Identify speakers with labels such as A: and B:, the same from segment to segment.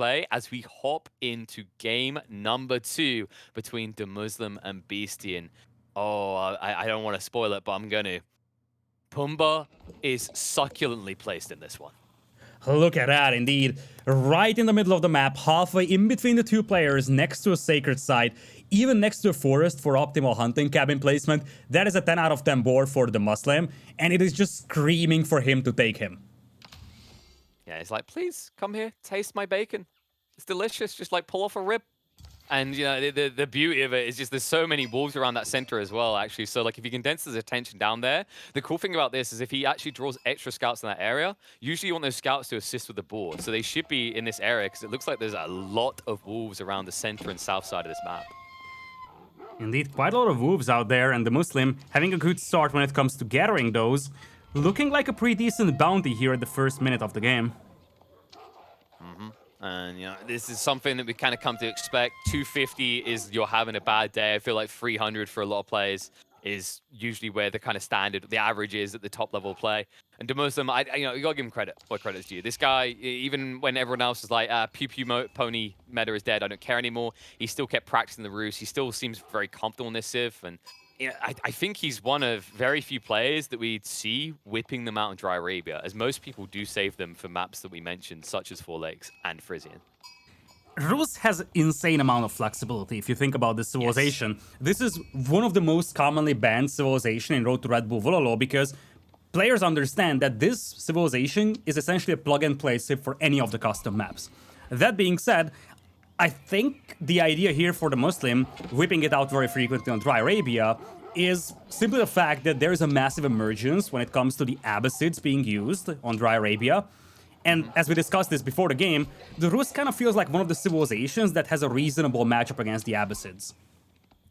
A: play as we hop into game number 2 between DeMusliM and Beastyqt. Oh, I don't want to spoil it, but I'm going to. Pumbaa is succulently placed in this one.
B: Look at that, indeed. Right in the middle of the map, halfway in between the two players, next to a sacred site, even next to a forest for optimal hunting cabin placement. That is a 10 out of 10 board for DeMusliM, and it is just screaming for him to take him.
A: Yeah, he's like, please, come here, taste my bacon. It's delicious, just like pull off a rib. And, you know, the beauty of it is just there's so many wolves around that center as well, actually. So, like, if he condenses his attention down there, the cool thing about this is if he actually draws extra scouts in that area, usually you want those scouts to assist with the board. So they should be in this area because it looks like there's a lot of wolves around the center and south side of this map.
B: Indeed, quite a lot of wolves out there, and DeMusliM having a good start when it comes to gathering those. Looking like a pretty decent bounty here at the first minute of the game.
A: And, you know, this is something that we kind of come to expect. 250 is you're having a bad day. I feel like 300 for a lot of players is usually where the kind of standard, the average is at the top level play. And DeMusliM, you know, you gotta give him credit. What credit's due? This guy, even when everyone else is like, pew pew pony meta is dead, I don't care anymore. He still kept practicing the roost. He still seems very comfortable in this civ. And yeah, I think he's one of very few players that we'd see whipping them out in Dry Arabia, as most people do save them for maps that we mentioned, such as Four Lakes and Frisian.
B: Rus has insane amount of flexibility if you think about this civilization.
A: Yes.
B: This is one of the most commonly banned civilization in Road to Red Bull Wololo because players understand that this civilization is essentially a plug-and-play civ for any of the custom maps. That being said, I think the idea here for DeMusliM, whipping it out very frequently on Dry Arabia, is simply the fact that there is a massive emergence when it comes to the Abbasids being used on Dry Arabia. And as we discussed this before the game, the Rus kind of feels like one of the civilizations that has a reasonable matchup against the Abbasids.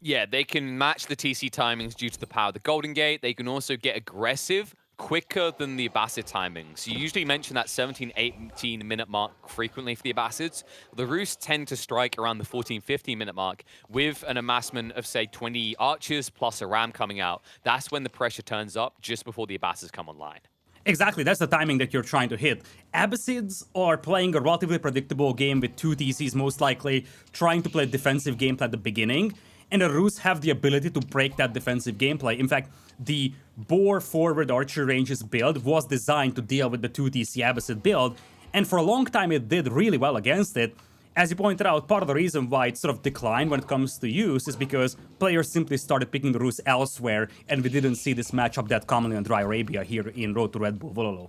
A: Yeah, they can match the TC timings due to the power of the Golden Gate. They can also get aggressive quicker than the Abbasid timings. You usually mention that 17, 18 minute mark frequently for the Abbasids. The Rus tend to strike around the 14, 15 minute mark with an amassment of, say, 20 archers plus a ram coming out. That's when the pressure turns up just before the Abbasids come online.
B: Exactly, that's the timing that you're trying to hit. Abbasids are playing a relatively predictable game with 2 TCs most likely, trying to play defensive gameplay at the beginning, and the Rus have the ability to break that defensive gameplay. In fact, the Boar forward archer ranges build was designed to deal with the 2 TC Abbasid build, and for a long time it did really well against it. As you pointed out, part of the reason why it sort of declined when it comes to use is because players simply started picking the Rus elsewhere, and we didn't see this matchup that commonly on Dry Arabia here in Road to Red Bull Wololo.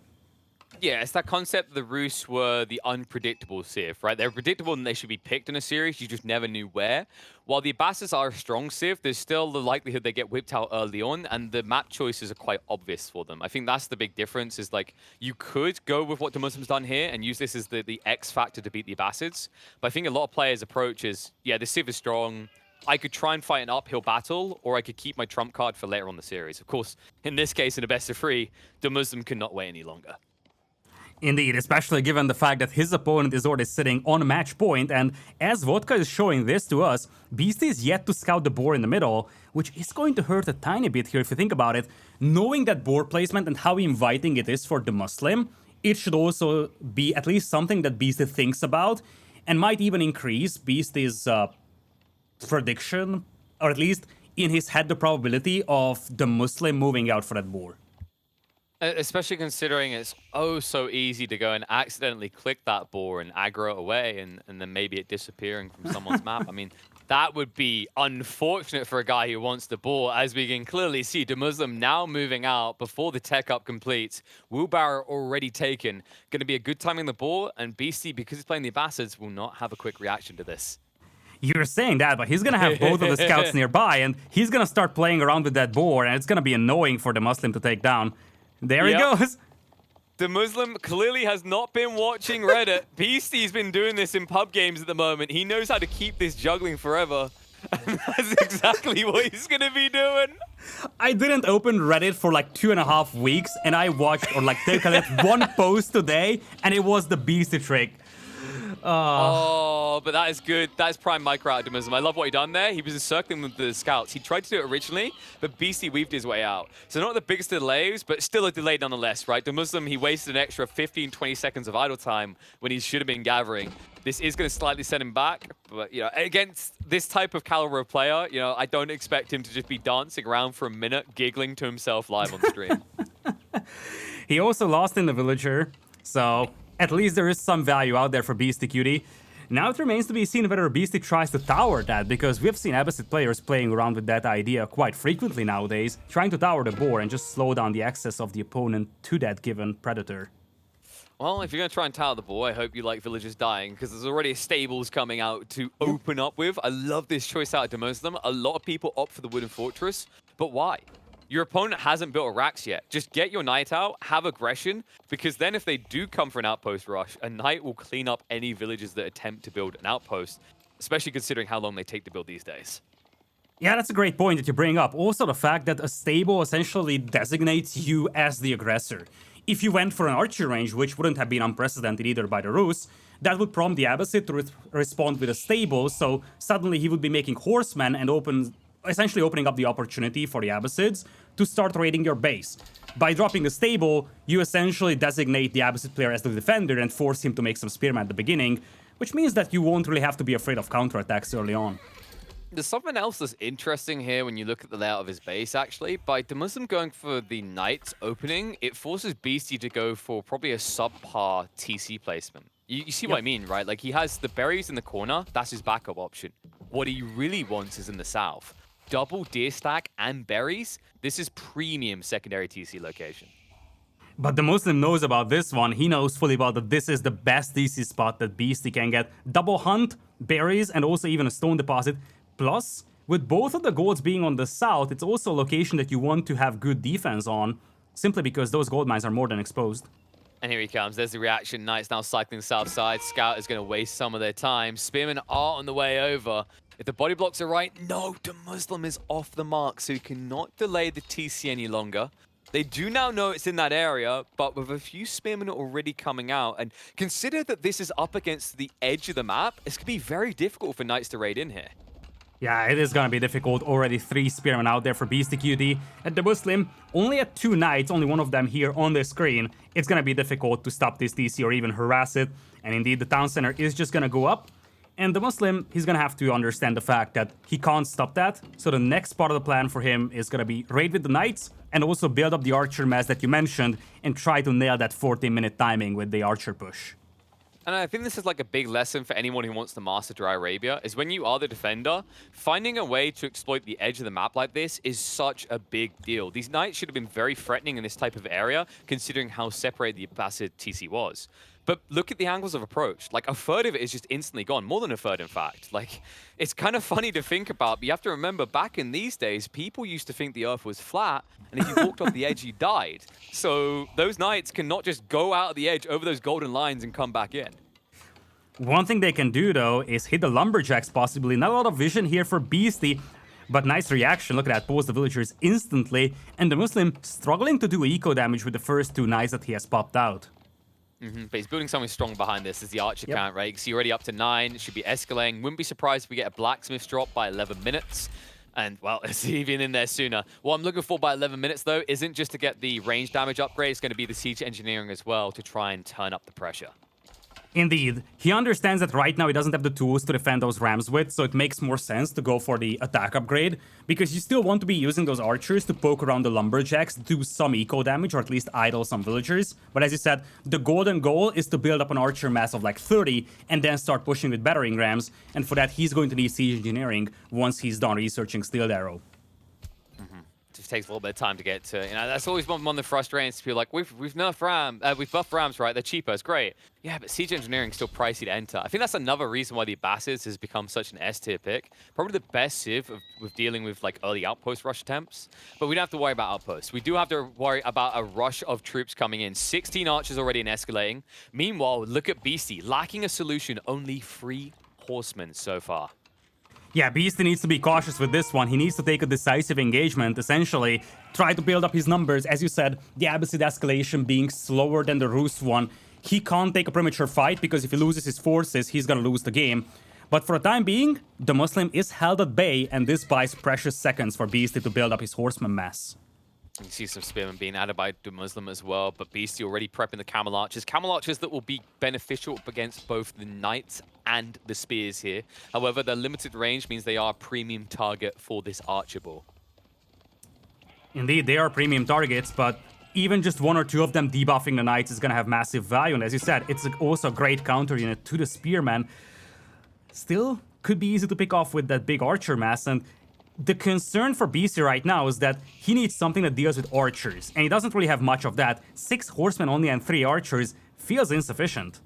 A: Yeah, it's that concept the Rus were the unpredictable civ, right? They're predictable and they should be picked in a series, you just never knew where. While the Abbasids are a strong civ, there's still the likelihood they get whipped out early on, and the map choices are quite obvious for them. I think that's the big difference, is like, you could go with what DeMusliM's done here and use this as the X factor to beat the Abbasids, but I think a lot of players' approach is, yeah, the civ is strong, I could try and fight an uphill battle, or I could keep my trump card for later on the series. Of course, in this case, in a best of 3, DeMusliM cannot wait any longer.
B: Indeed, especially given the fact that his opponent is already sitting on match point, and as Vodka is showing this to us, Beastyqt is yet to scout the boar in the middle, which is going to hurt a tiny bit here if you think about it. Knowing that boar placement and how inviting it is for DeMusliM, it should also be at least something that Beastyqt thinks about, and might even increase Beast's prediction, or at least in his head the probability of DeMusliM moving out for that boar.
A: Especially considering it's oh so easy to go and accidentally click that boar and aggro it away and then maybe it disappearing from someone's map. I mean, that would be unfortunate for a guy who wants the boar, as we can clearly see DeMusliM now moving out before the tech up completes. Wheelbarrow already taken. Going to be a good timing the boar, and Beastyqt, because he's playing the Abbasids, will not have a quick reaction to this.
B: You're saying that, but he's gonna have both of the scouts nearby, and he's gonna start playing around with that boar, and it's gonna be annoying for DeMusliM to take down. There he goes.
A: DeMusliM clearly has not been watching Reddit. Beastyqt's been doing this in pub games at the moment. He knows how to keep this juggling forever. And that's exactly what he's going to be doing.
B: I didn't open Reddit for like 2.5 weeks, and I watched, or like take a look, one post today, and it was the Beastyqt trick.
A: Oh, Oh, but that is good. That is prime micro out of DeMusliM. I love what he done there. He was encircling with the scouts. He tried to do it originally, but Beasty weaved his way out. So not the biggest delays, but still a delay nonetheless, right? DeMusliM, he wasted an extra 15, 20 seconds of idle time when he should have been gathering. This is going to slightly set him back, but, you know, against this type of caliber of player, you know, I don't expect him to just be dancing around for a minute, giggling to himself live on stream.
B: He also lost in the villager, so at least there is some value out there for Beastyqt. Now it remains to be seen whether Beastyqt tries to tower that, because we've seen Abbasid players playing around with that idea quite frequently nowadays, trying to tower the boar and just slow down the access of the opponent to that given predator.
A: Well, if you're going to try and tower the boar, I hope you like villagers dying, because there's already stables coming out to open up with. I love this choice out of DeMusliM. A lot of people opt for the wooden fortress, but why? Your opponent hasn't built a Rax yet. Just get your knight out, have aggression, because then if they do come for an outpost rush, a knight will clean up any villagers that attempt to build an outpost, especially considering how long they take to build these days.
B: Yeah, that's a great point that you bring up. Also the fact that a stable essentially designates you as the aggressor. If you went for an archer range, which wouldn't have been unprecedented either by the Rus, that would prompt the Abbasid to respond with a stable, so suddenly he would be making horsemen and essentially opening up the opportunity for the Abbasids to start raiding your base. By dropping a stable, you essentially designate the Abbasid player as the defender and force him to make some spearmen at the beginning, which means that you won't really have to be afraid of counterattacks early on.
A: There's something else that's interesting here when you look at the layout of his base, actually. By DeMusliM going for the Knight opening, it forces Beasty to go for probably a subpar TC placement. You see what I mean, right? Like, he has the berries in the corner. That's his backup option. What he really wants is in the south. Double deer stack and berries. This is premium secondary TC location.
B: But DeMusliM knows about this one. He knows fully well that this is the best TC spot that Beasty can get. Double hunt, berries, and also even a stone deposit. Plus, with both of the golds being on the south, it's also a location that you want to have good defense on, simply because those gold mines are more than exposed.
A: And here he comes. There's the reaction. Knight's now cycling the south side. Scout is going to waste some of their time. Spearmen are on the way over. If the body blocks are right, no, DeMusliM is off the mark, so he cannot delay the TC any longer. They do now know it's in that area, but with a few spearmen already coming out, and consider that this is up against the edge of the map, it's going to be very difficult for Knights to raid in here.
B: Yeah, it is gonna be difficult. Already 3 spearmen out there for Beastyqt. At DeMusliM, only at 2 knights, only one of them here on the screen. It's gonna be difficult to stop this TC or even harass it. And indeed, the town center is just gonna go up. And DeMusliM, he's gonna have to understand the fact that he can't stop that. So the next part of the plan for him is gonna be raid with the knights and also build up the archer mass that you mentioned and try to nail that 14-minute timing with the archer push.
A: And I think this is like a big lesson for anyone who wants to master Dry Arabia, is when you are the defender, finding a way to exploit the edge of the map like this is such a big deal. These knights should have been very threatening in this type of area, considering how separated the Abbasid TC was. But look at the angles of approach. Like, a third of it is just instantly gone. More than a third, in fact. Like, it's kind of funny to think about, but you have to remember, back in these days, people used to think the Earth was flat, and if you walked off the edge, you died. So those knights cannot just go out of the edge over those golden lines and come back in.
B: One thing they can do, though, is hit the lumberjacks, possibly. Not a lot of vision here for Beasty, but nice reaction. Look at that, pulls the villagers instantly, and DeMusliM struggling to do eco damage with the first 2 knights that he has popped out.
A: But he's building something strong behind this. Is the archer count, right? You see already up to 9. Should be escalating. Wouldn't be surprised if we get a blacksmith drop by 11 minutes. And, well, it's even in there sooner. What I'm looking for by 11 minutes, though, isn't just to get the range damage upgrade. It's going to be the siege engineering as well to try and turn up the pressure.
B: Indeed, he understands that right now he doesn't have the tools to defend those rams with, so it makes more sense to go for the attack upgrade, because you still want to be using those archers to poke around the lumberjacks, do some eco damage, or at least idle some villagers. But as you said, the golden goal is to build up an archer mass of like 30, and then start pushing with battering rams, and for that he's going to need siege engineering once he's done researching Steel Arrow.
A: Just takes a little bit of time to get to. You know, that's always one of the frustrating to feel like we've nerfed Ram, we've buffed Rams, right? They're cheaper, it's great. Yeah, but siege engineering is still pricey to enter. I think that's another reason why the Abbasids has become such an S tier pick. Probably the best civ with dealing with like early outpost rush attempts. But we don't have to worry about outposts. We do have to worry about a rush of troops coming in. 16 archers already in escalating. Meanwhile, look at Beasty, lacking a solution. Only 3 horsemen so far.
B: Yeah, Beasty needs to be cautious with this one. He needs to take a decisive engagement, essentially. Try to build up his numbers. As you said, the Abbasid escalation being slower than the Rus one. he can't take a premature fight because if he loses his forces, he's gonna lose the game. But for the time being, DeMusliM is held at bay, and this buys precious seconds for Beastyqt to build up his horseman mass.
A: You see some spearmen being added by DeMusliM as well, but Beastyqt already prepping the camel archers. Camel archers that will be beneficial up against both the knights and the spears here. However, their limited range means they are a premium target for this archer ball.
B: Indeed, they are premium targets, but even just one or two of them debuffing the knights is gonna have massive value. And as you said, it's also a great counter unit to the spearman. Still, could be easy to pick off with that big archer mass, and the concern for Beastyqt right now is that he needs something that deals with archers, and he doesn't really have much of that. 6 horsemen only and 3 archers feels insufficient.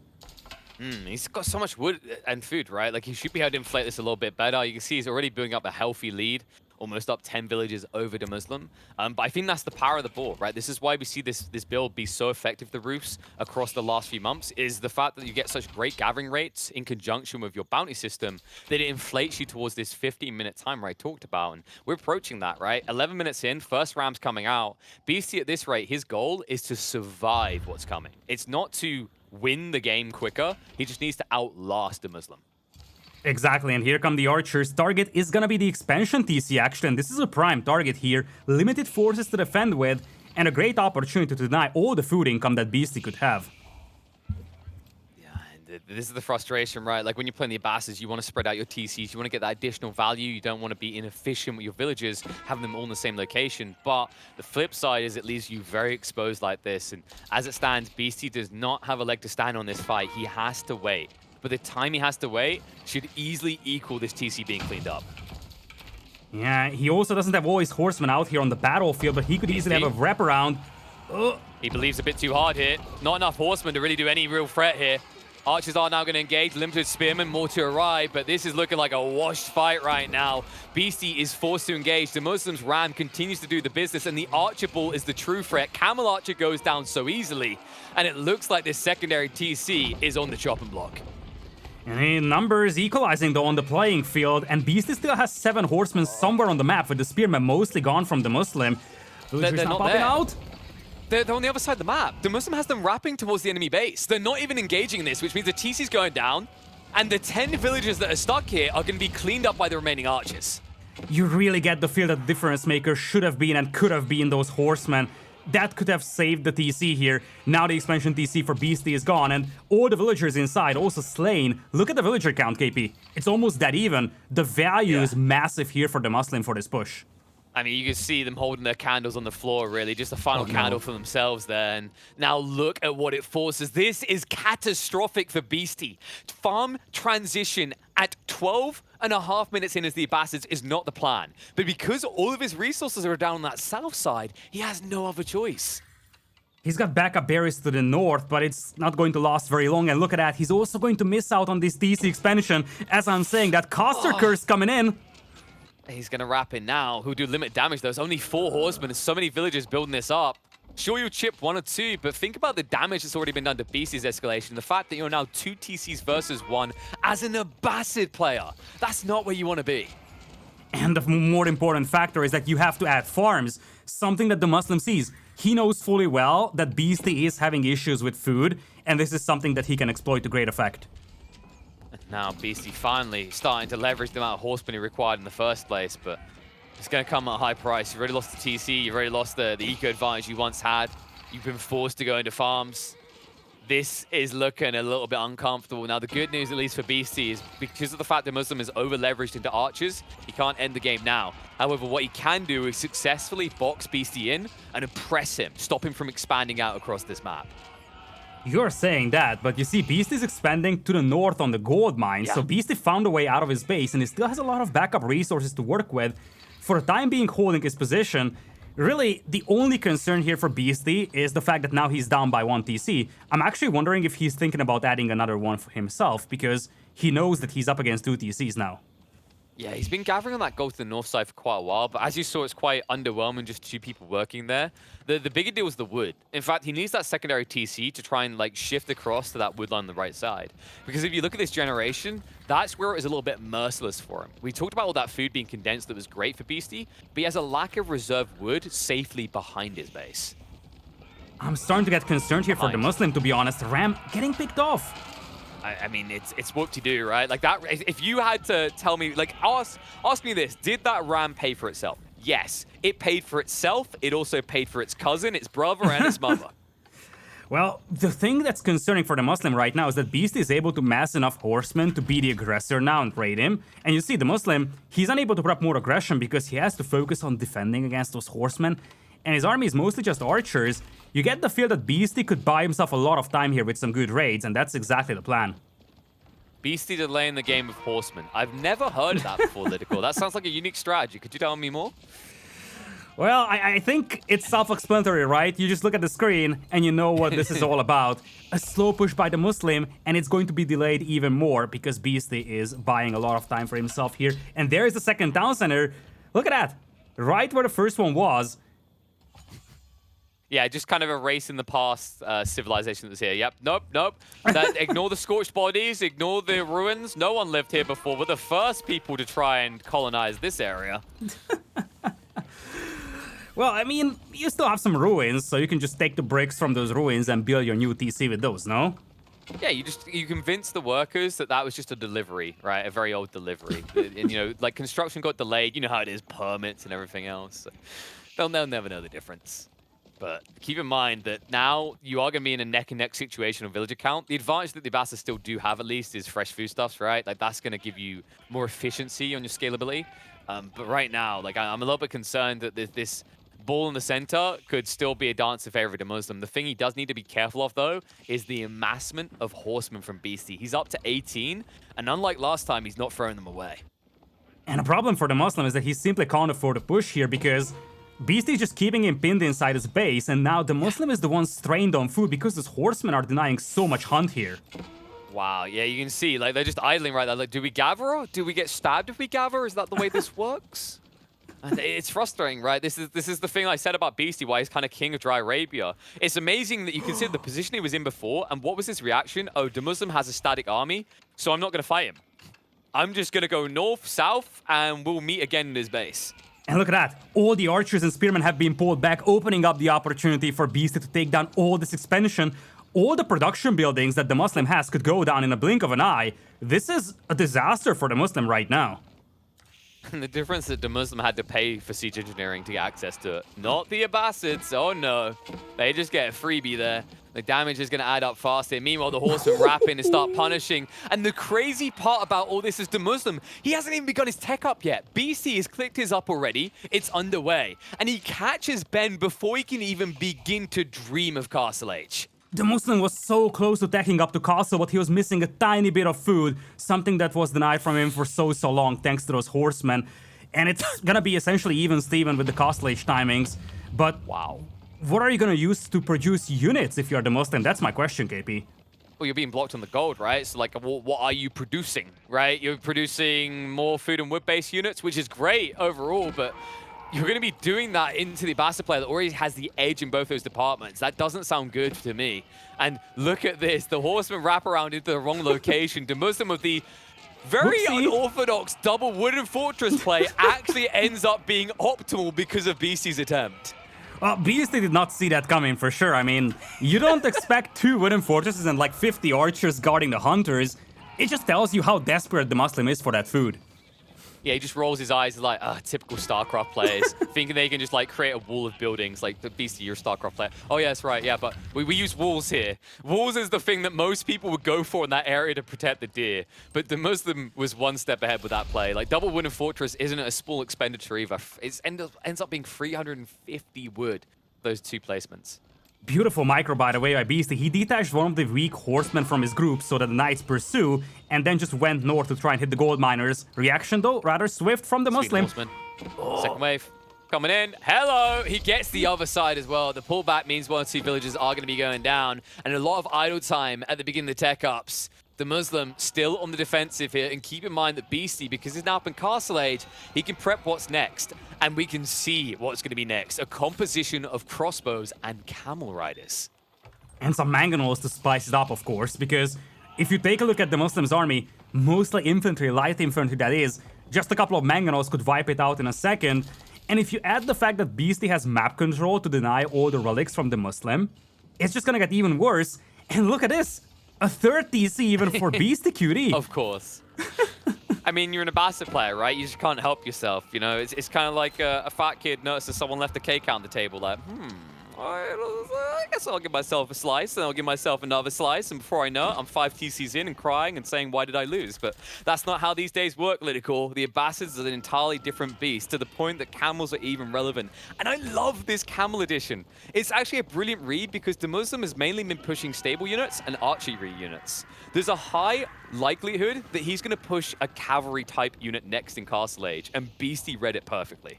A: He's got so much wood and food, right? Like, he should be able to inflate this a little bit better. You can see he's already building up a healthy lead, almost up 10 villages over DeMusliM. But I think that's the power of the board, right? This is why we see this build be so effective, the roofs, across the last few months, is the fact that you get such great gathering rates in conjunction with your bounty system that it inflates you towards this 15-minute timer I talked about. And we're approaching that, right? 11 minutes in, first ram's coming out. Beastyqt at this rate, his goal is to survive what's coming. It's not to win the game quicker. He just needs to outlast DeMusliM.
B: Exactly, and here come the archers. Target is gonna be the expansion TC actually, and this is a prime target here. Limited forces to defend with, and a great opportunity to deny all the food income that Beastyqt could have.
A: Yeah, and this is the frustration, right? Like, when you're playing the Abbasses, you want to spread out your TCs, you want to get that additional value, you don't want to be inefficient with your villagers, having them all in the same location. But the flip side is it leaves you very exposed like this, and as it stands, Beastyqt does not have a leg to stand on this fight. He has to wait. But the time he has to wait should easily equal this TC being cleaned up.
B: Yeah, he also doesn't have all his horsemen out here on the battlefield, but he could easily have a wraparound.
A: He believes a bit too hard here. Not enough horsemen to really do any real threat here. Archers are now going to engage. Limited spearmen, more to arrive, but this is looking like a washed fight right now. Beastyqt is forced to engage. DeMusliM's ram continues to do the business, and the archer ball is the true threat. Camel archer goes down so easily, and it looks like this secondary TC is on the chopping block.
B: And in numbers equalizing though on the playing field, and Beastyqt still has 7 horsemen somewhere on the map, with the spearmen mostly gone from DeMusliM. Villagers
A: They're
B: not
A: not
B: popping
A: there.
B: out.
A: They're on the other side of the map. DeMusliM has them wrapping towards the enemy base. They're not even engaging in this, which means the TC's going down, and the 10 villagers that are stuck here are going to be cleaned up by the remaining archers.
B: You really get the feel that the difference maker should have been and could have been those horsemen. That could have saved the TC here. Now the expansion TC for Beastyqt is gone, and all the villagers inside also slain. Look at the villager count, KP. It's almost that even. The value is massive here for DeMusliM for this push.
A: I mean, you can see them holding their candles on the floor, really. Just a final candle for themselves there. And now look at what it forces. This is catastrophic for Beastyqt. Farm transition at 12.5 minutes in as the Abbasids is not the plan. But because all of his resources are down on that south side, he has no other choice.
B: He's got backup berries to the north, but it's not going to last very long. And look at that, he's also going to miss out on this TC expansion. As I'm saying, that caster curse coming in.
A: He's going to wrap in now. Who do limit damage? There's only 4 horsemen and so many villagers building this up. Sure, you'll chip 1 or 2, but think about the damage that's already been done to Beastyqt's escalation. The fact that you're now 2 TCs versus 1 as an Abbasid player. That's not where you want to be.
B: And the more important factor is that you have to add farms. Something that DeMusliM sees. He knows fully well that Beastyqt is having issues with food, and this is something that he can exploit to great effect.
A: Now Beastyqt finally starting to leverage the amount of horsemen he required in the first place, but it's going to come at a high price. You've already lost the TC, you've already lost the eco advantage you once had. You've been forced to go into farms. This is looking a little bit uncomfortable. Now the good news, at least for Beastyqt, is because of the fact that DeMusliM is over-leveraged into archers, he can't end the game now. However, what he can do is successfully box Beastyqt in and impress him, stop him from expanding out across this map.
B: You're saying that, but you see, Beastyqt is expanding to the north on the gold mine, so Beastyqt found a way out of his base, and he still has a lot of backup resources to work with. For the time being holding his position, really, the only concern here for Beastyqt is the fact that now he's down by 1 TC. I'm actually wondering if he's thinking about adding another one for himself, because he knows that he's up against 2 TCs now.
A: Yeah, he's been gathering on that gold to the north side for quite a while, but as you saw, it's quite underwhelming, just 2 people working there. The bigger deal is the wood. In fact, he needs that secondary TC to try and like shift across to that wood line on the right side. Because if you look at this generation, that's where it is a little bit merciless for him. We talked about all that food being condensed that was great for Beastyqt, but he has a lack of reserve wood safely behind his base.
B: I'm starting to get concerned here for DeMusliM, to be honest. Ram getting picked off.
A: I mean, it's whoop-de-doo, right? Like that. If you had to tell me, like, ask me this: did that ram pay for itself? Yes, it paid for itself. It also paid for its cousin, its brother, and its mother.
B: Well, the thing that's concerning for DeMusliM right now is that Beastyqt is able to mass enough horsemen to be the aggressor now and raid him. And you see, DeMusliM, he's unable to put up more aggression because he has to focus on defending against those horsemen. And his army is mostly just archers. You get the feel that Beastyqt could buy himself a lot of time here with some good raids, and that's exactly the plan.
A: Beastyqt delaying the game of horsemen. I've never heard of that before, Lytical. That sounds like a unique strategy. Could you tell me more?
B: Well, I think it's self-explanatory, right? You just look at the screen and you know what this is all about. A slow push by DeMusliM, and it's going to be delayed even more because Beastyqt is buying a lot of time for himself here. And there's the second town center. Look at that. Right where the first one was.
A: Yeah, just kind of erasing the past civilization that was here. Yep, nope. Ignore the scorched bodies, ignore the ruins. No one lived here before. We're the first people to try and colonize this area.
B: Well, I mean, you still have some ruins, so you can just take the bricks from those ruins and build your new TC with those, no?
A: Yeah, you convince the workers that was just a delivery, right? A very old delivery. And, you know, like construction got delayed. You know how it is, permits and everything else. So they'll never know the difference. But keep in mind that now you are going to be in a neck-and-neck situation on villager count. The advantage that the Bastards still do have, at least, is fresh foodstuffs, right? Like, that's going to give you more efficiency on your scalability. But right now, like, I'm a little bit concerned that this ball in the center could still be a dance in favor of DeMusliM. The thing he does need to be careful of, though, is the amassment of horsemen from Beastyqt. He's up to 18, and unlike last time, he's not throwing them away.
B: And a problem for DeMusliM is that he simply can't afford a push here because Beastyqt is just keeping him pinned inside his base, and now DeMusliM is the one strained on food because those horsemen are denying so much hunt here.
A: Wow, yeah, you can see, like, they're just idling right there. Like, do we gather? Do we get stabbed if we gather? Is that the way this works? And it's frustrating, right? This is the thing I said about Beastyqt, why he's kind of king of Dry Arabia. It's amazing that you consider the position he was in before, and what was his reaction? Oh, DeMusliM has a static army, so I'm not going to fight him. I'm just going to go north, south, and we'll meet again in his base.
B: And look at that. All the archers and spearmen have been pulled back, opening up the opportunity for Beastyqt to take down all this expansion. All the production buildings that DeMusliM has could go down in a blink of an eye. This is a disaster for DeMusliM right now.
A: And the difference that DeMusliM had to pay for siege engineering to get access to it. Not the Abbasids. Oh no. They just get a freebie there. The damage is going to add up faster. Meanwhile, the horsemen wrap in and start punishing. And the crazy part about all this is DeMusliM, he hasn't even begun his tech up yet. Beastyqt has clicked his up already. It's underway. And he catches Ben before he can even begin to dream of Castle H.
B: DeMusliM was so close to tacking up to Castle, but he was missing a tiny bit of food, something that was denied from him for so long thanks to those horsemen. And it's gonna be essentially even Steven with the Castle Age timings. But wow, what are you gonna use to produce units if you're DeMusliM? That's my question, KP.
A: Well, you're being blocked on the gold, right? So, like, what are you producing, right? You're producing more food and wood-based units, which is great overall, but you're going to be doing that into the Bastard player that already has the edge in both those departments. That doesn't sound good to me. And look at this. The horsemen wrap around into the wrong location. DeMusliM with the very unorthodox double wooden fortress play actually ends up being optimal because of Beastyqt's attempt.
B: Well, Beastyqt did not see that coming for sure. I mean, you don't expect 2 wooden fortresses and like 50 archers guarding the hunters. It just tells you how desperate DeMusliM is for that food.
A: Yeah, he just rolls his eyes like, typical StarCraft players, thinking they can just like create a wall of buildings. Like, the Beastyqt, you're a StarCraft player. Oh yeah, that's right, yeah, but we use walls here. Walls is the thing that most people would go for in that area to protect the deer. But DeMusliM was one step ahead with that play. Like, double wooden fortress isn't a small expenditure either. It ends up being 350 wood, those 2 placements.
B: Beautiful micro, by the way, by Beastyqt. He detached one of the weak horsemen from his group so that the knights pursue, and then just went north to try and hit the gold miners. Reaction, though, rather swift from DeMusliM.
A: Oh. Second wave coming in. Hello! He gets the other side as well. The pullback means 1 or 2 villages are going to be going down, and a lot of idle time at the beginning of the tech ups. DeMusliM still on the defensive here, and keep in mind that Beastyqt, because he's now up in Castle Age, he can prep what's next, and we can see what's going to be next. A composition of crossbows and camel riders.
B: And some mangonels to spice it up, of course, because if you take a look at DeMusliM's army, mostly infantry, light infantry that is, just a couple of mangonels could wipe it out in a second. And if you add the fact that Beastyqt has map control to deny all the relics from DeMusliM, it's just gonna get even worse. And look at this, a third TC even for Beastyqt.
A: Of course. I mean, you're an ambassador player, right? You just can't help yourself, you know? It's kind of like a fat kid notices someone left a cake out on the table, like, I guess I'll give myself a slice, and I'll give myself another slice, and before I know it, I'm 5 TCs in and crying and saying, why did I lose? But that's not how these days work, Lytical. The ambassadors are an entirely different beast, to the point that camels are even relevant. And I love this camel edition. It's actually a brilliant read, because DeMusliM has mainly been pushing stable units and archery units. There's a high likelihood that he's going to push a cavalry-type unit next in Castle Age, and Beastie read it perfectly.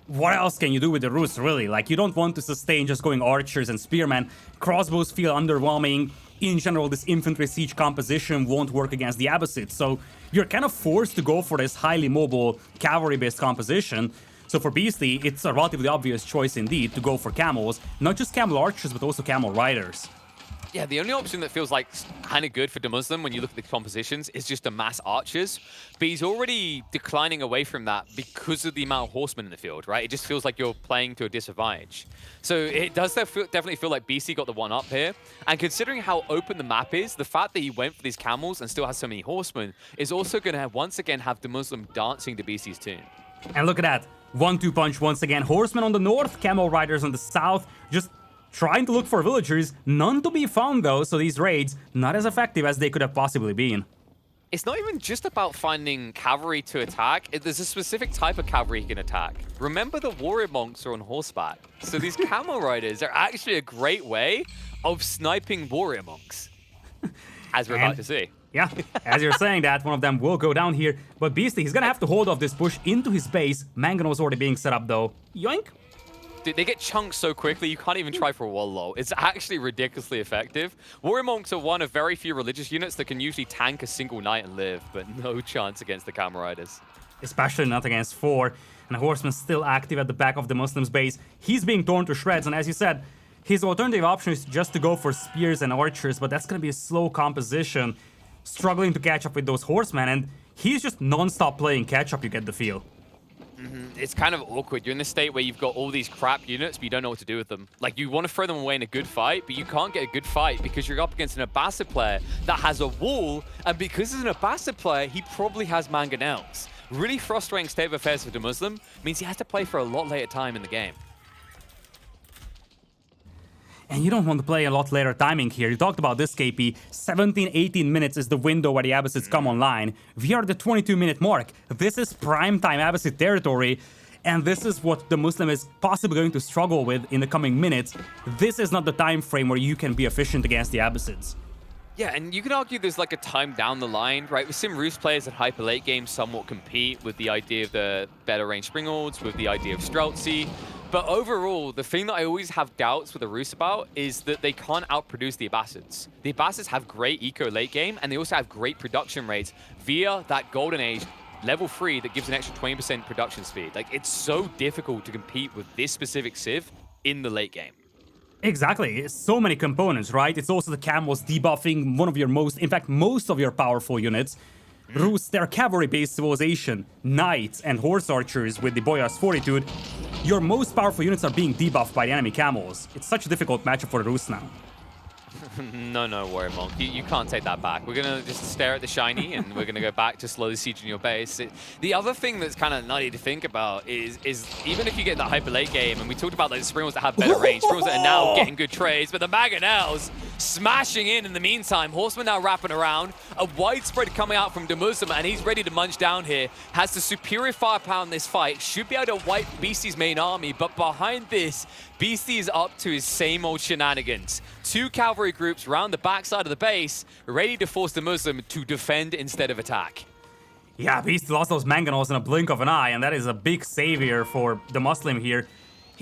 B: What else can you do with the Rus, really? Like, you don't want to sustain just going archers and spearmen. Crossbows feel underwhelming. In general, this infantry siege composition won't work against the Abbasids, so you're kind of forced to go for this highly mobile cavalry-based composition. So for Beastie, it's a relatively obvious choice indeed to go for camels. Not just camel archers, but also camel riders.
A: Yeah, the only option that feels like kind of good for DeMusliM when you look at the compositions is just to mass archers. But he's already declining away from that because of the amount of horsemen in the field, right? It just feels like you're playing to a disadvantage. So it does definitely feel like BC got the one up here. And considering how open the map is, the fact that he went for these camels and still has so many horsemen is also going to once again have DeMusliM dancing to BC's tune.
B: And look at that. 1-2 punch once again. Horsemen on the north, camel riders on the south. Just trying to look for villagers, none to be found though, so these raids not as effective as they could have possibly been.
A: It's not even just about finding cavalry to attack. There's a specific type of cavalry he can attack. Remember, the warrior monks are on horseback, so these camel riders are actually a great way of sniping warrior monks, as we're about to see.
B: Yeah, as you're saying that, one of them will go down here, but Beastie, he's gonna have to hold off this push into his base. Mangano's already being set up though. Yoink!
A: Dude, they get chunked so quickly, you can't even try for a Wololo. It's actually ridiculously effective. Warrior Monks are one of very few religious units that can usually tank a single knight and live, but no chance against the Camel Riders.
B: Especially not against 4. And the Horseman's still active at the back of the Muslim's base. He's being torn to shreds, and as you said, his alternative option is just to go for spears and archers, but that's gonna be a slow composition, struggling to catch up with those horsemen, and he's just non-stop playing catch-up, you get the feel.
A: It's kind of awkward. You're in this state where you've got all these crap units, but you don't know what to do with them. Like, you want to throw them away in a good fight, but you can't get a good fight because you're up against an Abbasid player that has a wall, and because he's an Abbasid player, he probably has mangonels. Really frustrating state of affairs for DeMusliM. Means he has to play for a lot later time in the game.
B: And you don't want to play a lot later timing here. You talked about this, KP. 17-18 minutes is the window where the Abbasids come online. We are at the 22-minute mark. This is primetime Abbasid territory, and this is what DeMusliM is possibly going to struggle with in the coming minutes. This is not the time frame where you can be efficient against the Abbasids.
A: Yeah, and you can argue there's like a time down the line, right? With Sim Roost players at hyper late game somewhat compete with the idea of the better range Springalds, with the idea of Streltsy. But overall, the thing that I always have doubts with the Roost about is that they can't outproduce the Abbasids. The Abbasids have great eco late game, and they also have great production rates via that Golden Age level 3 that gives an extra 20% production speed. Like, it's so difficult to compete with this specific Civ in the late game.
B: Exactly, it's so many components, right? It's also the camels debuffing one of your most, in fact, most of your powerful units. Rus, their cavalry-based civilization, knights and horse archers with the Boyar's Fortitude. Your most powerful units are being debuffed by the enemy camels. It's such a difficult matchup for the Rus now.
A: No, Warrior Monk. You can't take that back. We're going to just stare at the shiny, and we're going to go back to slowly sieging your base. The other thing that's kind of nutty to think about is even if you get in that hyper late game, and we talked about those Springals that have better range, Springals that are now getting good trades, but the Mangonels smashing in the meantime. Horseman now wrapping around. A widespread coming out from DeMusliM, and he's ready to munch down here. Has the superior firepower in this fight. Should be able to wipe Beastie's main army, but behind this, Beastie is up to his same old shenanigans. 2 cavalry groups round the backside of the base, ready to force DeMusliM to defend instead of attack.
B: Yeah, Beastie lost those mangonels in a blink of an eye, and that is a big savior for DeMusliM here.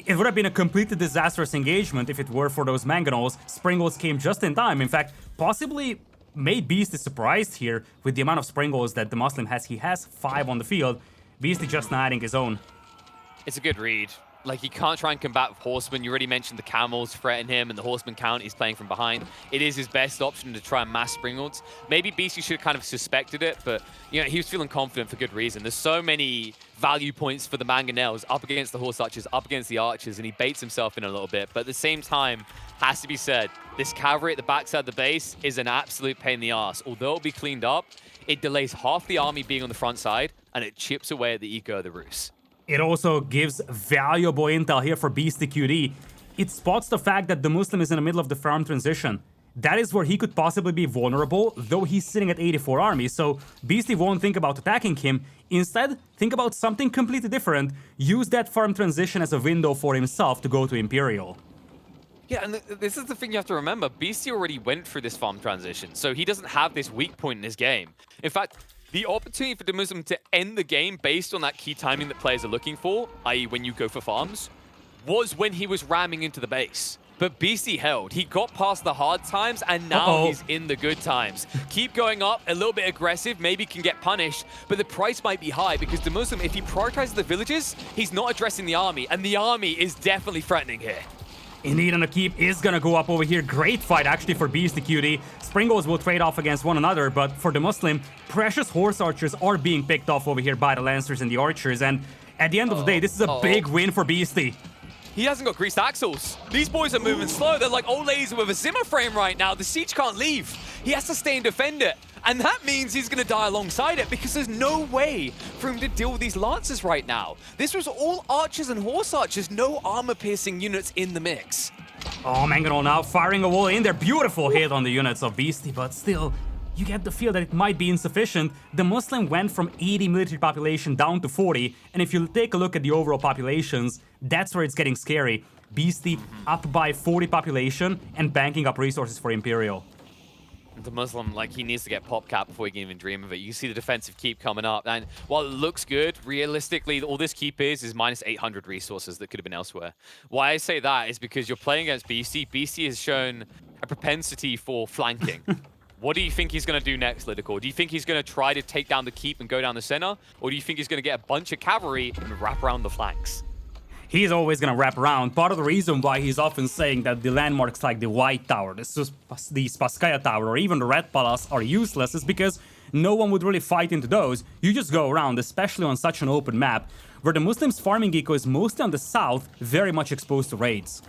B: It would have been a completely disastrous engagement if it were for those mangonels. Springals came just in time. In fact, possibly made Beastie surprised here with the amount of Springals that DeMusliM has. He has 5 on the field. Beastie just not adding his own.
A: It's a good read. Like, he can't try and combat with horsemen. You already mentioned the camels threaten him and the horseman count he's playing from behind. It is his best option to try and mass Springolds. Maybe Beastyqt should have kind of suspected it, but, you know, he was feeling confident for good reason. There's so many value points for the mangonels up against the horse archers, up against the archers, and he baits himself in a little bit. But at the same time, has to be said, this cavalry at the backside of the base is an absolute pain in the ass. Although it'll be cleaned up, it delays half the army being on the front side, and it chips away at the eco of the Rus.
B: It also gives valuable intel here for Beastyqt. It spots the fact that DeMusliM is in the middle of the farm transition. That is where he could possibly be vulnerable, though he's sitting at 84 army, so Beasty won't think about attacking him. Instead, think about something completely different. Use that farm transition as a window for himself to go to Imperial.
A: Yeah, and this is the thing you have to remember. Beasty already went through this farm transition, so he doesn't have this weak point in his game. In fact, the opportunity for DeMusliM to end the game based on that key timing that players are looking for, i.e. when you go for farms, was when he was ramming into the base. But Beasty held. He got past the hard times, and now he's in the good times. Keep going up, a little bit aggressive, maybe can get punished, but the price might be high because DeMusliM, if he prioritizes the villages, he's not addressing the army, and the army is definitely threatening here.
B: Indeed, and the keep is gonna go up over here. Great fight actually for Beastyqt. Springolds will trade off against one another, but for DeMusliM, precious horse archers are being picked off over here by the lancers and the archers, and at the end of the day, this is a big win for Beasty.
A: He hasn't got greased axles. These boys are moving slow. They're like old ladies with a Zimmer frame right now. The siege can't leave. He has to stay and defend it. And that means he's going to die alongside it because there's no way for him to deal with these lancers right now. This was all archers and horse archers, no armor-piercing units in the mix.
B: Oh, Mangonel now firing a wall in there. Beautiful hit on the units of Beasty, but still, you get the feel that it might be insufficient. DeMusliM went from 80 military population down to 40, and if you take a look at the overall populations, that's where it's getting scary. Beasty up by 40 population and banking up resources for Imperial.
A: DeMusliM, like, he needs to get pop cap before he can even dream of it. You see the defensive keep coming up, and while it looks good, realistically, all this keep is minus 800 resources that could have been elsewhere. Why I say that is because you're playing against Beasty. Beasty has shown a propensity for flanking. What do you think he's going to do next, Lidicor? Do you think he's going to try to take down the keep and go down the center? Or do you think he's going to get a bunch of cavalry and wrap around the flanks?
B: He's always going to wrap around. Part of the reason why he's often saying that the landmarks like the White Tower, the Spaskaya Tower, or even the Red Palace are useless is because no one would really fight into those. You just go around, especially on such an open map, where the Muslims' farming eco is mostly on the south, very much exposed to raids.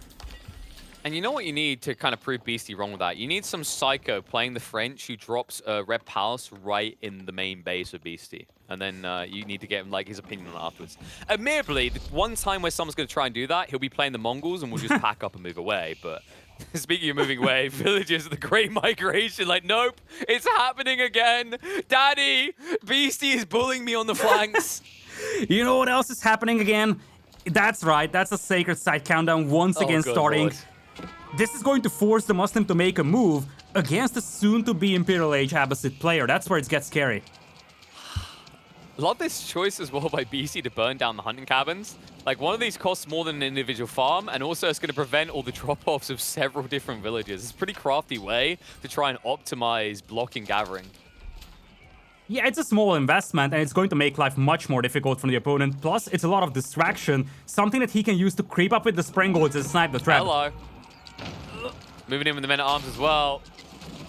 A: And you know what you need to kind of prove Beasty wrong with that? You need some psycho playing the French who drops Red Palace right in the main base of Beasty. And then you need to get him, like, his opinion on it afterwards. Admittedly, the one time where someone's going to try and do that, he'll be playing the Mongols and we'll just pack up and move away. But speaking of moving away, villages, the Great Migration, like, nope, it's happening again. Daddy, Beasty is bullying me on the flanks.
B: You know what else is happening again? That's right, that's a Sacred Site countdown once again starting.
A: Lord.
B: This is going to force DeMusliM to make a move against a soon-to-be Imperial Age Abbasid player. That's where it gets scary.
A: Love this choice as well by BC to burn down the hunting cabins. Like, one of these costs more than an individual farm, and also it's going to prevent all the drop-offs of several different villages. It's a pretty crafty way to try and optimize blocking gathering.
B: Yeah, it's a small investment, and it's going to make life much more difficult for the opponent. Plus, it's a lot of distraction, something that he can use to creep up with the Springolds and snipe the threat.
A: Hello. Moving in with the men-at-arms as well.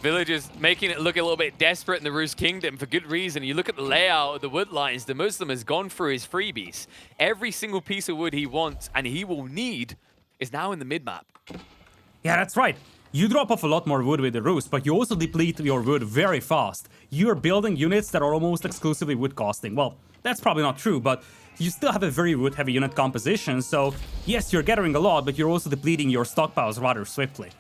A: Villagers making it look a little bit desperate in the Rus Kingdom for good reason. You look at the layout of the wood lines, DeMusliM has gone through his freebies. Every single piece of wood he wants and he will need is now in the mid-map.
B: Yeah, that's right. You drop off a lot more wood with the Rus, but you also deplete your wood very fast. You're building units that are almost exclusively wood costing. Well, that's probably not true, but you still have a very wood-heavy unit composition, so yes, you're gathering a lot, but you're also depleting your stockpiles rather swiftly.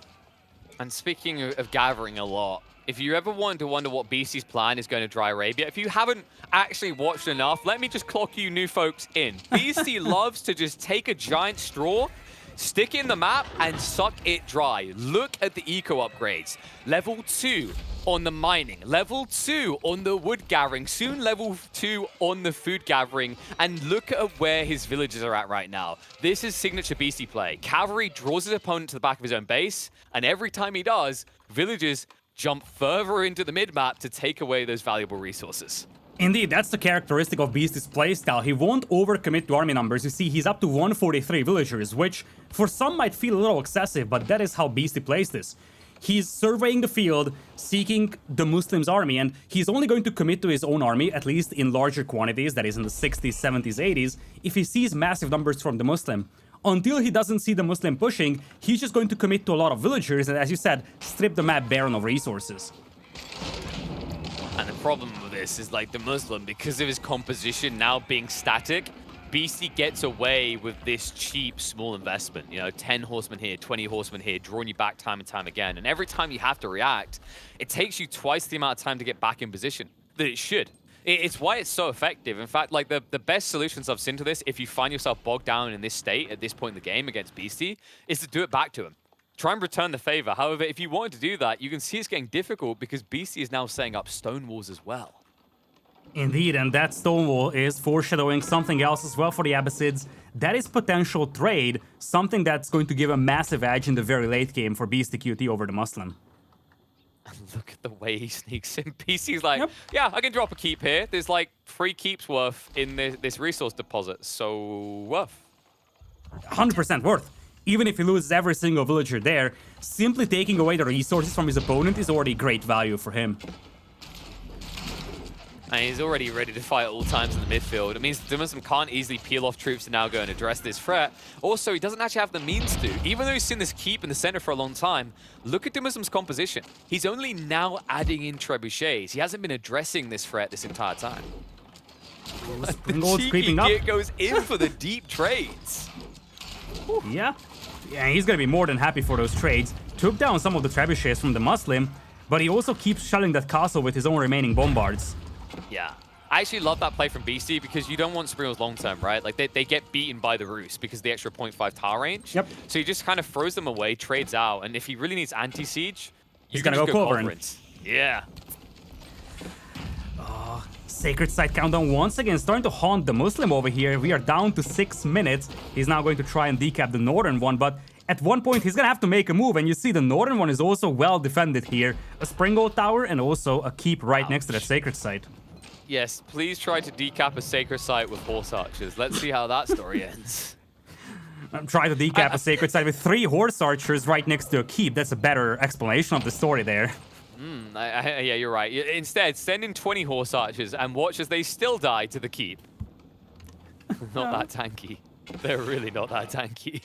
A: And speaking of gathering a lot, if you ever wanted to wonder what BC's plan is going to Dry Arabia, if you haven't actually watched enough, let me just clock you new folks in. BC loves to just take a giant straw, stick it in the map, and suck it dry. Look at the eco upgrades. Level 2 on the mining, level 2 on the wood gathering, soon level 2 on the food gathering, and look at where his villages are at right now. This is signature BC play. Cavalry draws his opponent to the back of his own base, and every time he does, villagers jump further into the mid-map to take away those valuable resources.
B: Indeed, that's the characteristic of Beasty's playstyle. He won't overcommit to army numbers. You see, he's up to 143 villagers, which for some might feel a little excessive, but that is how Beasty plays this. He's surveying the field, seeking DeMusliM's army, and he's only going to commit to his own army, at least in larger quantities, that is in the 60s, 70s, 80s, if he sees massive numbers from DeMusliM. Until he doesn't see DeMusliM pushing, he's just going to commit to a lot of villagers and, as you said, strip the map barren of resources.
A: And the problem with this is like DeMusliM, because of his composition now being static, Beasty gets away with this cheap, small investment. You know, 10 horsemen here, 20 horsemen here, drawing you back time and time again. And every time you have to react, it takes you twice the amount of time to get back in position that it should. It's why it's so effective. In fact, like the best solutions I've seen to this, if you find yourself bogged down in this state at this point in the game against Beasty, is to do it back to him. Try and return the favor. However, if you wanted to do that, you can see it's getting difficult because Beasty is now setting up stone walls as well.
B: Indeed, and that stone wall is foreshadowing something else as well for the Abbasids. That is potential trade, something that's going to give a massive edge in the very late game for Beastyqt over DeMusliM.
A: Look at the way he sneaks in. Beasty's like, yep. Yeah, I can drop a keep here. There's like 3 keeps worth in this resource deposit, so worth.
B: 100% worth. Even if he loses every single villager there, simply taking away the resources from his opponent is already great value for him.
A: And he's already ready to fight at all times in the midfield. It means DeMusliM can't easily peel off troops to now go and address this threat. Also, he doesn't actually have the means to. Even though he's seen this keep in the center for a long time, look at DeMusliM's composition. He's only now adding in trebuchets. He hasn't been addressing this threat this entire time.
B: The cheeky
A: git goes in for the deep trades.
B: Yeah, he's gonna be more than happy for those trades. Took down some of the trebuchets from DeMusliM, but he also keeps shelling that castle with his own remaining bombards.
A: Yeah. I actually love that play from Beasty because you don't want Springles long term, right? Like they get beaten by the Roost because of the extra 0.5 tower range.
B: Yep.
A: So he just kind of throws them away, trades out, and if he really needs anti-siege,
B: he's gonna go Quarterfinals.
A: Yeah.
B: Sacred Site countdown once again starting to haunt DeMusliM over here. We are down to 6 minutes. He's now going to try and decap the northern one, but at one point he's gonna have to make a move, and you see the northern one is also well defended here. A Springald tower and also a keep right next to that Sacred Site.
A: Yes, please try to decap a Sacred Site with horse archers. Let's see how that story ends.
B: Try to decap a Sacred Site with 3 horse archers right next to a keep. That's a better explanation of the story there.
A: Yeah, you're right. Instead, send in 20 horse archers and watch as they still die to the keep. Not that tanky. They're really not that tanky.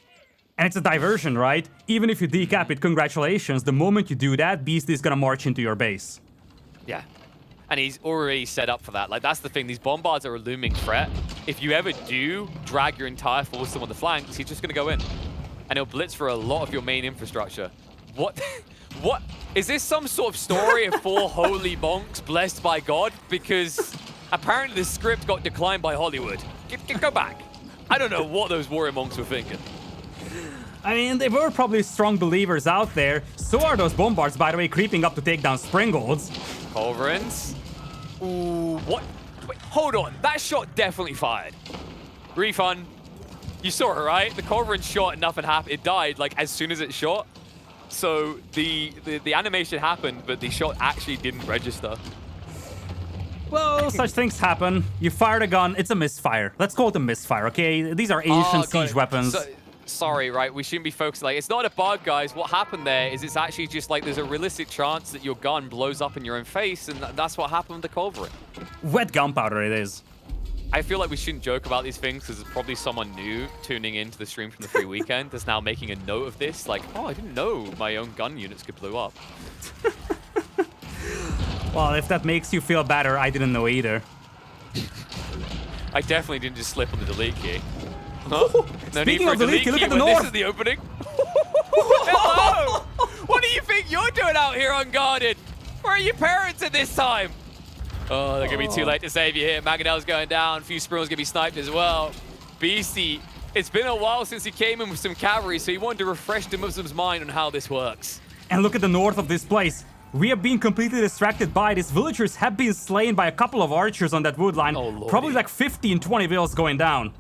B: And it's a diversion, right? Even if you decap it, congratulations. The moment you do that, Beasty is gonna march into your base.
A: Yeah. And he's already set up for that. Like, that's the thing. These bombards are a looming threat. If you ever do drag your entire force on the flanks, he's just gonna go in. And he'll blitz for a lot of your main infrastructure. What? What? Is this some sort of story of 4 holy monks blessed by God? Because apparently the script got declined by Hollywood. Go back. I don't know what those warrior monks were thinking.
B: I mean, they were probably strong believers out there. So are those bombards, by the way, creeping up to take down Springolds.
A: Culverins. Ooh, what? Wait, hold on. That shot definitely fired. Refund. You saw it, right? The Culverin shot and nothing happened. It died, like, as soon as it shot. So the animation happened, but the shot actually didn't register.
B: Well, such things happen. You fired a gun, it's a misfire. Let's call it a misfire, okay? These are ancient siege weapons.
A: Sorry, right? We shouldn't be focusing. Like, it's not a bug, guys. What happened there is it's actually just like there's a realistic chance that your gun blows up in your own face, and that's what happened with the Culverin.
B: Wet gunpowder it is.
A: I feel like we shouldn't joke about these things because there's probably someone new tuning into the stream from the free weekend that's now making a note of this. Like, oh, I didn't know my own gun units could blow up.
B: Well, if that makes you feel better, I didn't know either.
A: I definitely didn't just slip on the delete key. Huh? No
B: Speaking of delete key, look at the north.
A: This is the opening. Hello! What do you think you're doing out here unguarded? Where are your parents at this time? Oh, they're going to be too late to save you here. Mangonel's going down. A few Springles going to be sniped as well. Beasty, it's been a while since he came in with some cavalry, so he wanted to refresh DeMusliM's mind on how this works.
B: And look at the north of this place. We have been completely distracted by this. Villagers have been slain by a couple of archers on that wood line.
A: Oh, Lordy.
B: Probably like 15, 20 vills going down.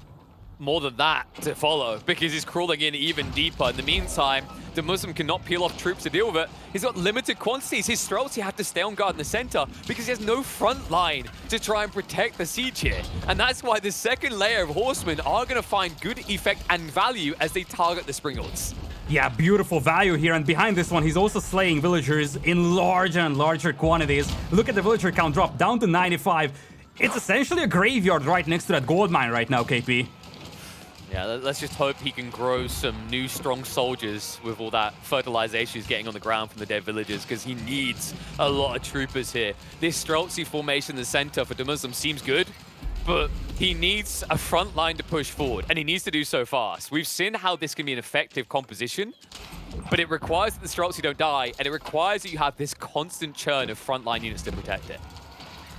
A: more than that to follow because he's crawling in even deeper. In the meantime, DeMusliM cannot peel off troops to deal with it. He's got limited quantities. His Streltsy have to stay on guard in the center because he has no front line to try and protect the siege here. And that's why the second layer of horsemen are going to find good effect and value as they target the Springalds.
B: Yeah, beautiful value here, and behind this one, he's also slaying villagers in larger and larger quantities. Look at the villager count drop down to 95. It's essentially a graveyard right next to that gold mine right now, KP.
A: Yeah, let's just hope he can grow some new strong soldiers with all that fertilization he's getting on the ground from the dead villagers, because he needs a lot of troopers here. This Streltsy formation in the center for DeMusliM seems good, but he needs a front line to push forward, and he needs to do so fast. We've seen how this can be an effective composition, but it requires that the Streltsy don't die, and it requires that you have this constant churn of frontline units to protect it.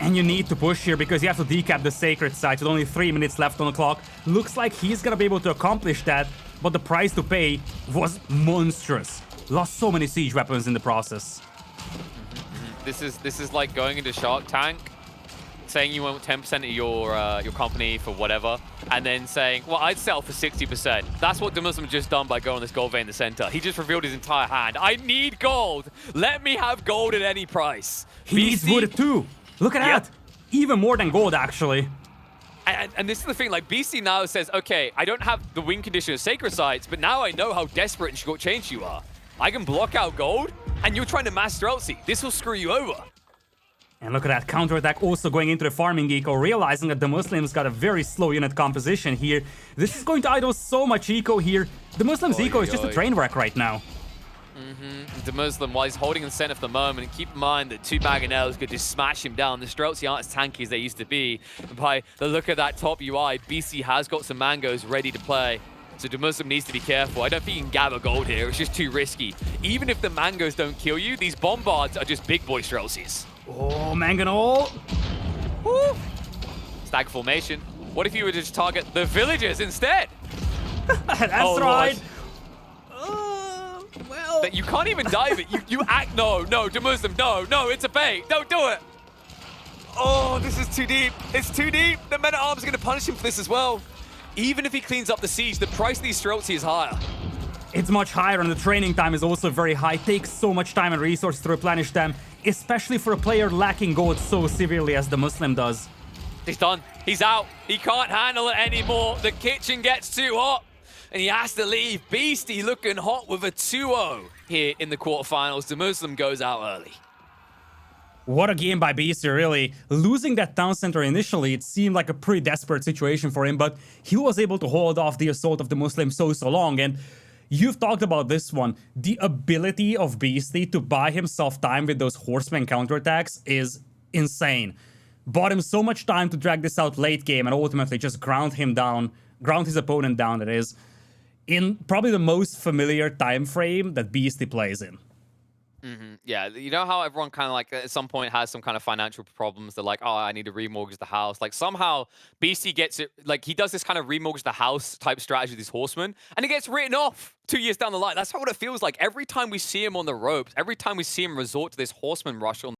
B: And you need to push here because you have to decap the sacred site with only 3 minutes left on the clock. Looks like he's gonna be able to accomplish that, but the price to pay was monstrous. Lost so many siege weapons in the process.
A: This is like going into Shark Tank, saying you want 10% of your company for whatever, and then saying, well, I'd sell for 60%. That's what DeMusliM just done by going this gold vein in the center. He just revealed his entire hand. I need gold. Let me have gold at any price.
B: He needs wood too. Look at that. Even more than gold, actually.
A: And this is the thing, like, Beastyqt now says, okay, I don't have the win condition of sacred sites, but now I know how desperate and short-changed you are. I can block out gold, and you're trying to mass Streltsy. This will screw you over.
B: And look at that counterattack also going into the farming eco, realizing that DeMusliM's got a very slow unit composition here. This is going to idle so much eco here. DeMusliM's eco is just a train wreck right now.
A: DeMusliM, while he's holding in the center for the moment, and keep in mind that 2 Mangonels could just smash him down. The Streltsy aren't as tanky as they used to be. And by the look of that top UI, Beastyqt has got some mangoes ready to play. So DeMusliM needs to be careful. I don't think he can gather gold here. It's just too risky. Even if the mangoes don't kill you, these bombards are just big boy Streltsies.
B: Oh, Mangonel.
A: Woo. Stag formation. What if you were to just target the villagers instead?
B: That's right.
A: Well, that you can't even dive it. You act. No, DeMusliM, no, it's a bait. Don't do it. Oh, this is too deep. It's too deep. The men-at-arms are going to punish him for this as well. Even if he cleans up the siege, the price of these Streltsy is higher.
B: It's much higher, and the training time is also very high. It takes so much time and resources to replenish them, especially for a player lacking gold so severely as DeMusliM does.
A: He's done. He's out. He can't handle it anymore. The kitchen gets too hot, and he has to leave. Beastyqt looking hot with a 2-0 here in the quarterfinals. DeMusliM goes out early.
B: What a game by Beastyqt, really. Losing that town center initially, it seemed like a pretty desperate situation for him, but he was able to hold off the assault of DeMusliM so long, and you've talked about this one. The ability of Beastyqt to buy himself time with those horseman counterattacks is insane. Bought him so much time to drag this out late game and ultimately just ground him down, ground his opponent down, that is, in probably the most familiar time frame that Beastyqt plays in.
A: Yeah, you know how everyone kind of like at some point has some kind of financial problems. They're like, oh, I need to remortgage the house. Like somehow Beastyqt gets it, like he does this kind of remortgage the house type strategy with these horsemen, and it gets written off 2 years down the line. That's what it feels like. Every time we see him on the ropes, every time we see him resort to this horseman rush on